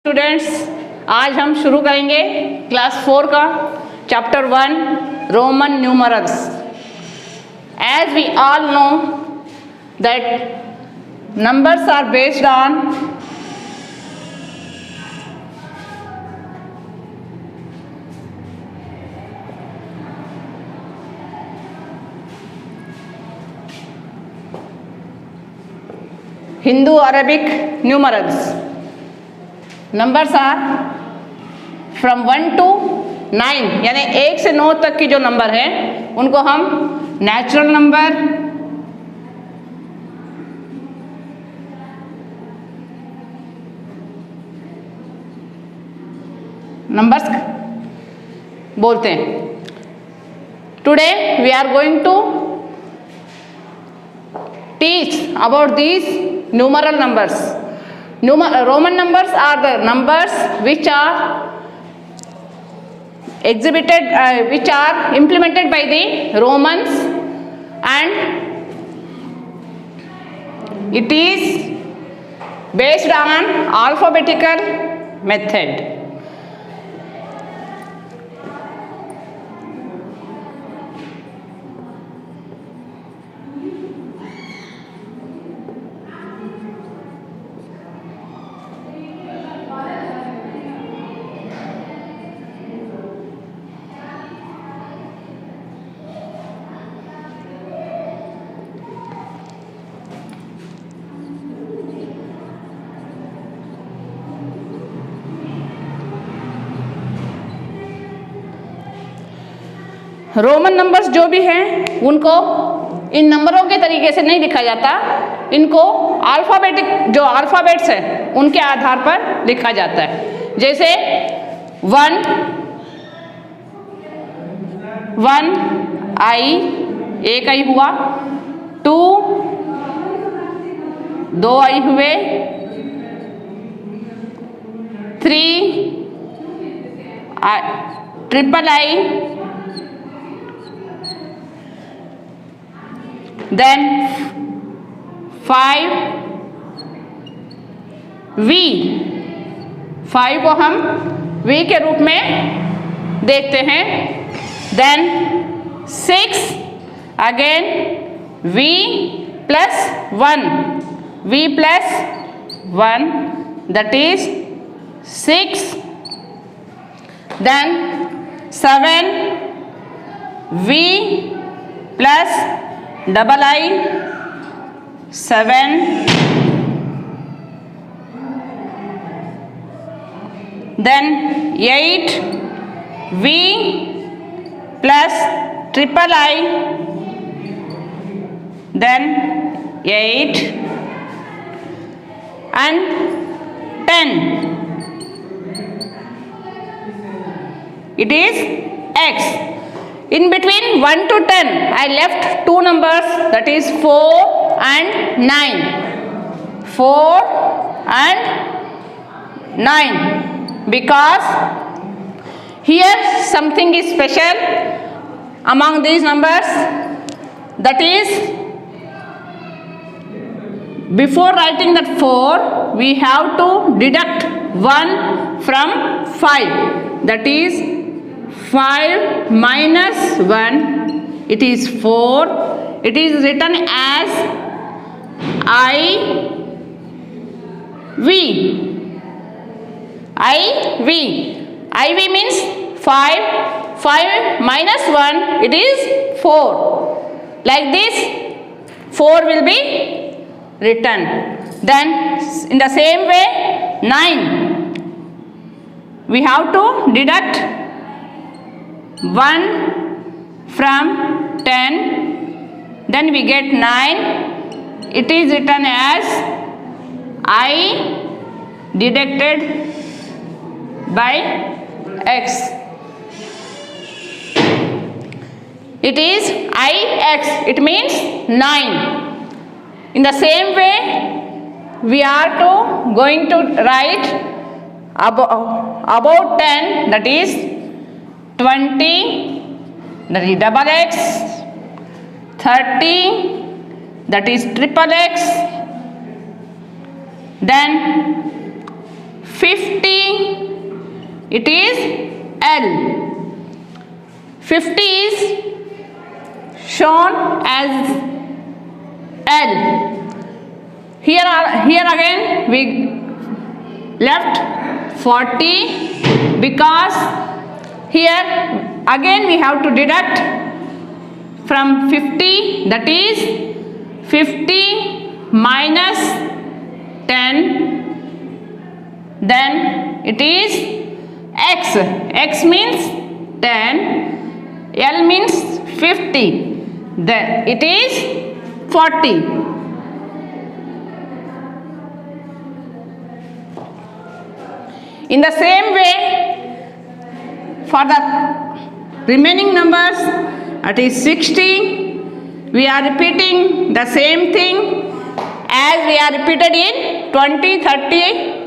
Students, आज हम शुरू करेंगे क्लास 4 का chapter 1 Roman numerals. As we all know that numbers are based on Hindu Arabic numerals. Numbers are from 1 to 9, यानी 1 से 9 तक की जो नंबर है उनको हम नेचुरल नंबर, नंबर्स बोलते हैं। Today we are going to teach about these numeral numbers. Roman numbers are the numbers which are exhibited, which are implemented by the Romans, and it is based on alphabetical method. Roman numbers जो भी हैं उनको इन नंबरों के तरीके से नहीं लिखा जाता, इनको अल्फ़ाबेटिक जो अल्फ़ाबेट्स हैं उनके आधार पर लिखा जाता है। जैसे 1 आई, एक आई हुआ, 2 2 आई हुए, 3 ट्रिपल आई, then 5 V, 5 को हम V के रूप में देखते हैं। then 6 again V plus 1, V plus 1 that is 6, then 7 V plus double I 7, then 8 V plus triple I, then 8 and 10. It is X. In between 1 to 10, I left two numbers, that is 4 and 9. 4 and 9. Because here something is special among these numbers. That is, before writing that 4, we have to deduct 1 from 5. That is 5 minus 1, it is 4. It is written as IV. IV. IV means 5. 5 minus 1, it is 4. Like this, 4 will be written. Then in the same way, 9. We have to deduct 1 from 10, then we get 9. It is written as I deducted by X. It is IX, it means 9. In the same way, we are going to write about 10, that is 20, that is double X, 30, that is triple X, then 50, it is L. 50 is shown as L. Here again we left 40 because here again we have to deduct from 50, that is 50 minus 10, then it is X. X means 10, L means 50, then it is 40. In the same way, for the remaining numbers, that is 60, we are repeating the same thing as we are repeated in 20, 30,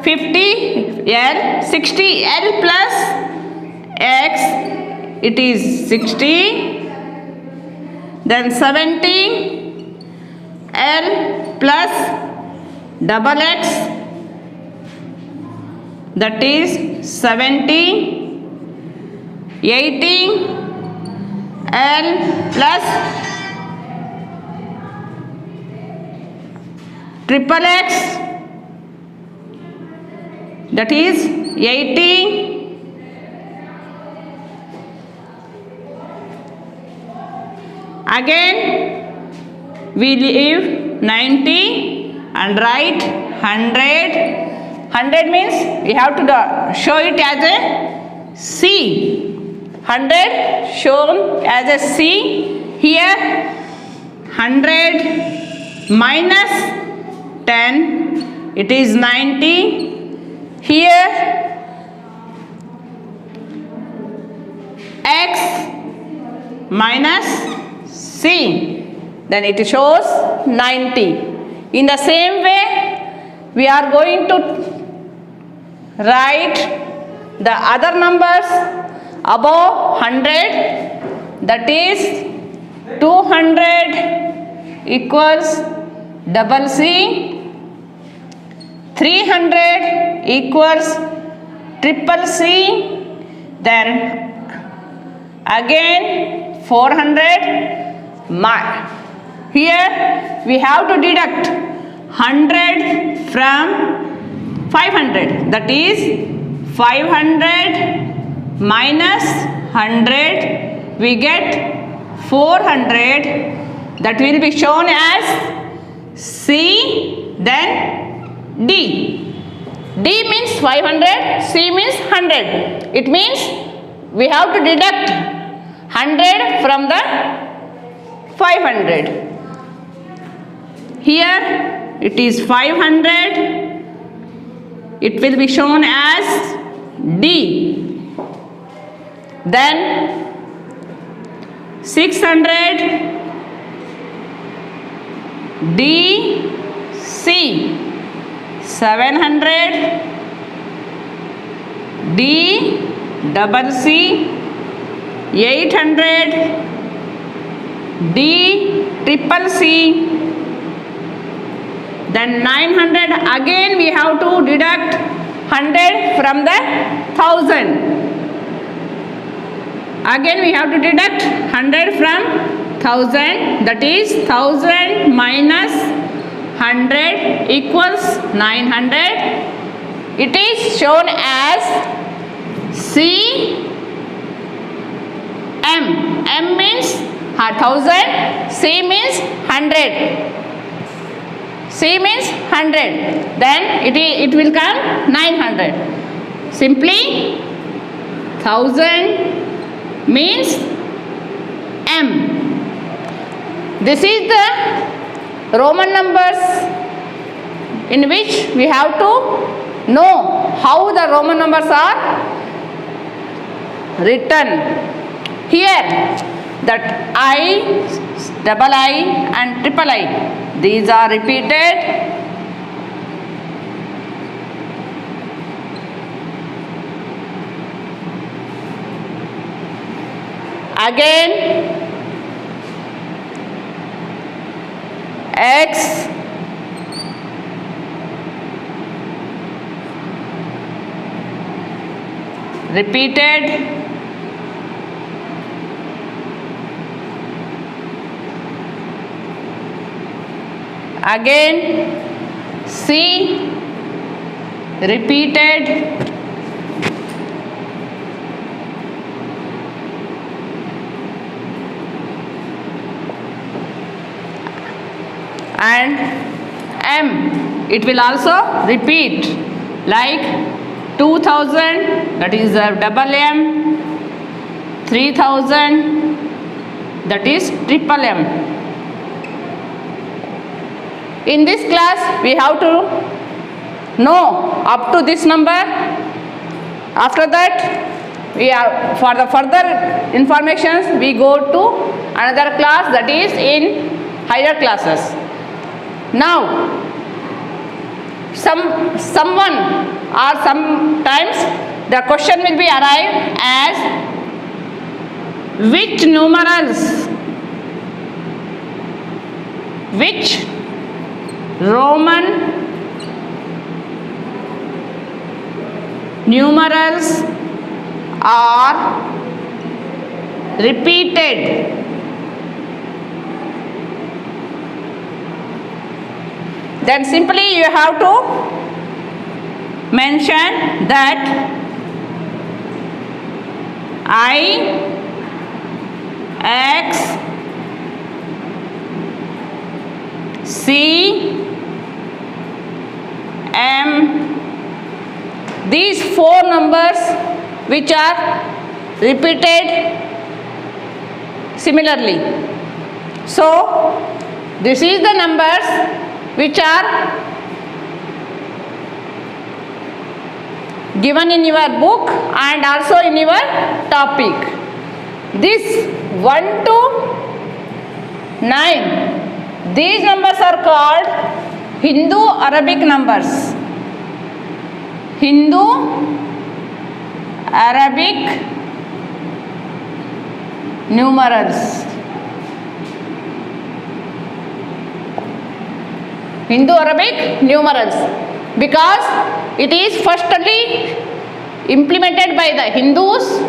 50, L, 60, L plus X, it is 60, then 70, L plus double X, that is 70, 80, L plus triple X, that is 80, again we leave 90 and write 100. 100 means we have to show it as a C. 100 shown as a C. Here 100 minus 10, it is 90. Here X minus C, then it shows 90. In the same way, we are going to write the other numbers above 100, that is 200 equals double C, 300 equals triple C, then again 400. Here we have to deduct 100 from 500, that is 500 minus 100, we get 400, that will be shown as C, then D. D means 500, C means 100. It means we have to deduct 100 from the 500. Here it is 500, it will be shown as D. Then 600 D, C, 700 D, double C, 800 D, triple C, then 900. Again we have to deduct 100 from the 1000. Again we have to deduct 100 from 1000, that is 1000 minus 100 equals 900. It is shown as C M. M means 1000, C means 100. C means 100, then it will come 900. Simply 1000 means M. This is the Roman numbers in which we have to know how the Roman numbers are written. Here that I, double I and triple I, these are repeated. Again X, repeated. Again C repeated. And M, it will also repeat, like 2000, that is double M, 3000, that is triple M. In this class we have to know up to this number. After that, we are for the further informations we go to another class, that is in higher classes. Now someone or sometimes the question will be arrived as which Roman numerals are repeated. Then simply you have to mention that I, X, C, M, these four numbers which are repeated similarly. So this is the numbers which are given in your book and also in your topic. This 1 to 9, these numbers are called Hindu-Arabic numbers. Hindu-Arabic numerals. Hindu-Arabic numerals, because it is firstly implemented by the Hindus,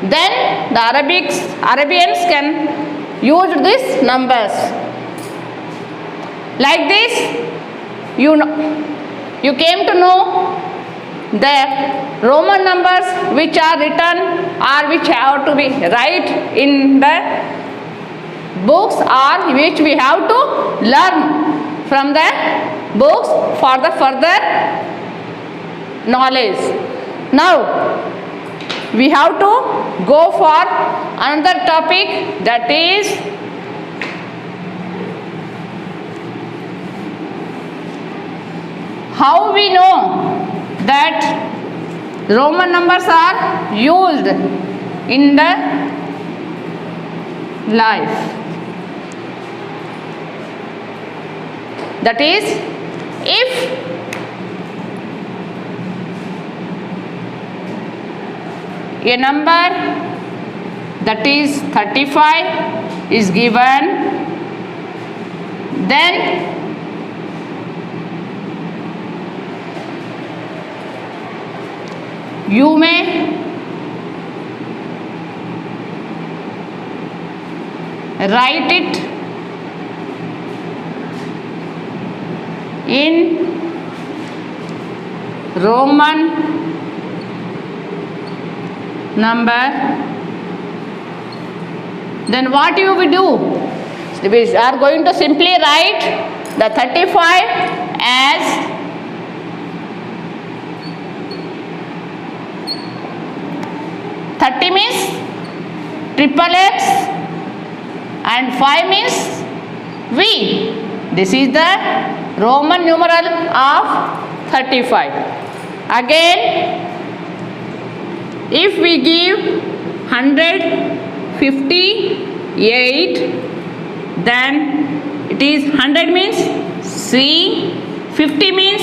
then the Arabians can use these numbers. Like this, you came to know the Roman numbers which are written or which have to be right in the books, or which we have to learn from the books for the further knowledge. Now we have to go for another topic, that is how we know that Roman numbers are used in the life. That is, if a number that is 35 is given, then you may write it in Roman number. Then what you will do? We are going to simply write the 35 as 30 means triple X and 5 means V. This is the Roman numeral of 35. Again, if we give 158, then it is 100 means C, 50 means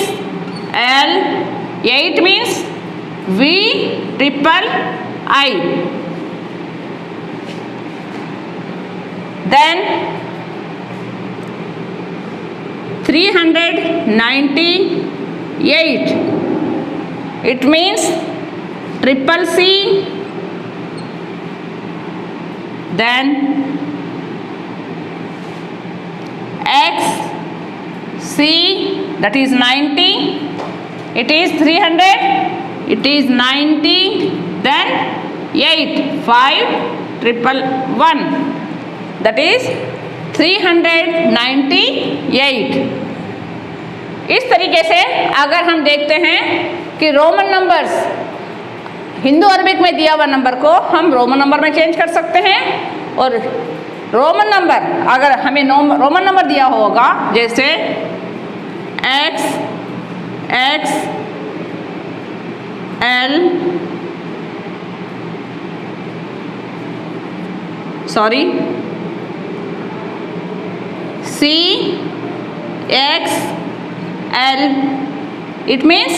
L, 8 means V triple I. Then 398, it means triple C, then X C, that is 90, it is 300, it is 90, then 8 5 triple 1, that is 398. इस तरीके से अगर हम देखते हैं कि Roman numbers Hindu Arabic में दिया हुआ नंबर को हम रोमन नंबर में चेंज कर सकते हैं, और रोमन नंबर अगर हमें रोमन नंबर दिया होगा जैसे X X L C X L, it means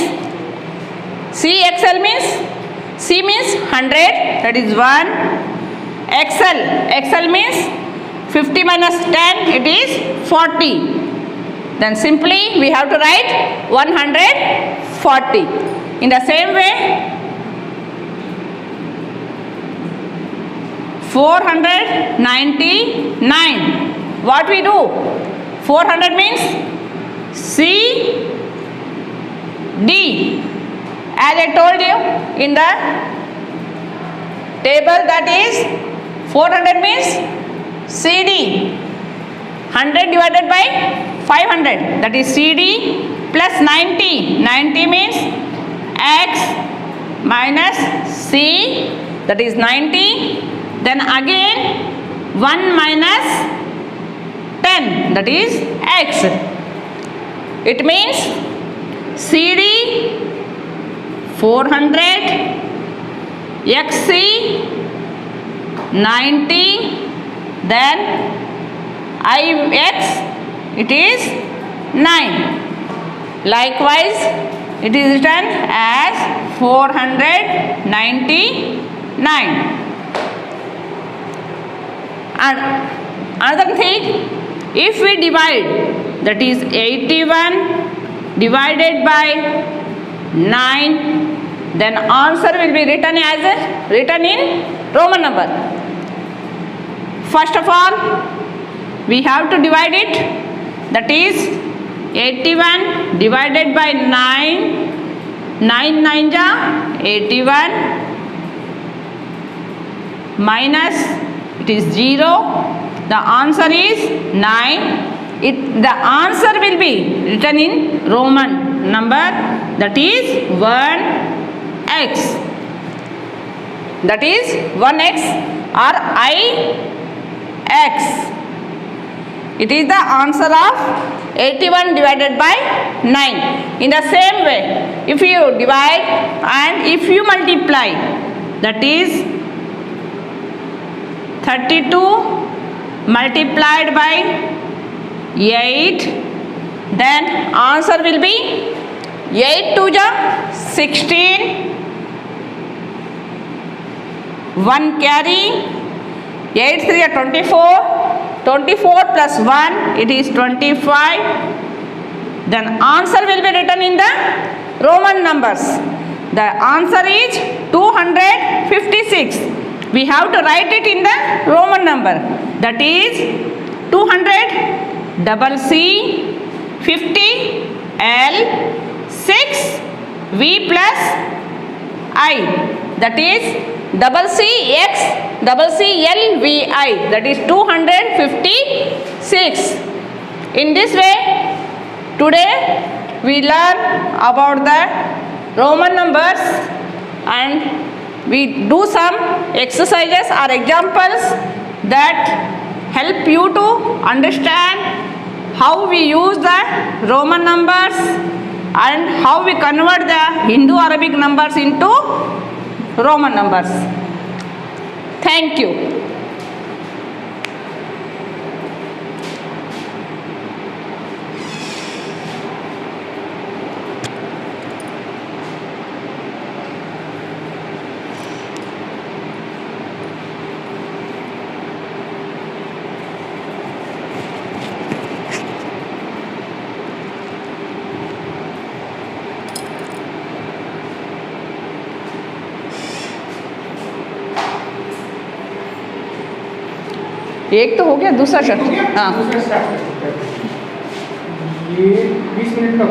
C X L means C means 100, that is 1. XL means 50 minus 10, it is 40. Then simply we have to write 140. In the same way 499, what we do? 400 means C D, as I told you in the table, that is 400 means CD, 100 divided by 500, that is CD, plus 90, 90 means X minus C, that is 90, then again 1 minus 10, that is X. It means CD 400, XC 90, then IX it is 9. Likewise it is written as 499. And another thing, if we divide, that is 81 divided by 9, then answer will be written in Roman number. First of all, we have to divide it, that is 81 divided by 9, 9 9 ja 81, minus it is 0, the answer is 9. The answer will be written in Roman number, that is 1x, that is 1x or IX. It is the answer of 81 divided by 9. In the same way, if you divide and if you multiply, that is 32 multiplied by 8, then answer will be 8 2 ja 16, 1 carry, 8 3 are 24, 24 plus 1 it is 25. Then answer will be written in the Roman numbers. The answer is 256. We have to write it in the Roman number, that is 200 double C 50 L 6 V plus I, that is double C X double C L V I, that is 256. In this way, today we learn about the Roman numbers and we do some exercises or examples that help you to understand how we use the Roman numbers and how we convert the Hindu Arabic numbers into Roman numbers. Thank you. एक तो हो गया, दूसरा शब्द हाँ दूसरा start. ये 20 minute का